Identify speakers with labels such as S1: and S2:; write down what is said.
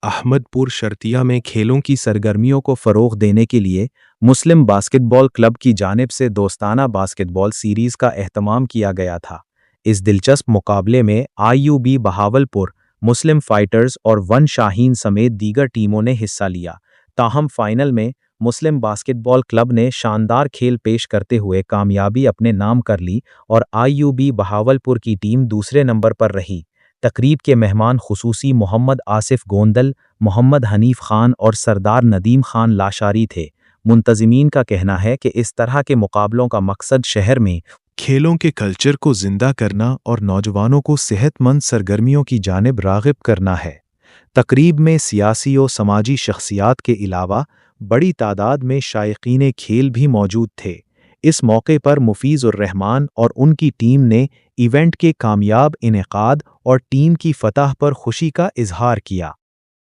S1: احمد پور شرطیہ میں کھیلوں کی سرگرمیوں کو فروغ دینے کے لیے مسلم باسکٹ بال کلب کی جانب سے دوستانہ باسکٹ بال سیریز کا اہتمام کیا گیا تھا۔ اس دلچسپ مقابلے میں آئی یو بی بہاولپور، مسلم فائٹرز اور ون شاہین سمیت دیگر ٹیموں نے حصہ لیا، تاہم فائنل میں مسلم باسکٹ بال کلب نے شاندار کھیل پیش کرتے ہوئے کامیابی اپنے نام کر لی اور آئی یو بی بہاولپور کی ٹیم دوسرے نمبر پر رہی۔ تقریب کے مہمان خصوصی محمد آصف گوندل، محمد حنیف خان اور سردار ندیم خان لاشاری تھے۔ منتظمین کا کہنا ہے کہ اس طرح کے مقابلوں کا مقصد شہر میں کھیلوں کے کلچر کو زندہ کرنا اور نوجوانوں کو صحت مند سرگرمیوں کی جانب راغب کرنا ہے۔ تقریب میں سیاسی و سماجی شخصیات کے علاوہ بڑی تعداد میں شائقین کھیل بھی موجود تھے۔ اس موقع پر مفیظ الرحمان اور ان کی ٹیم نے ایونٹ کے کامیاب انعقاد اور ٹیم کی فتح پر خوشی کا اظہار کیا۔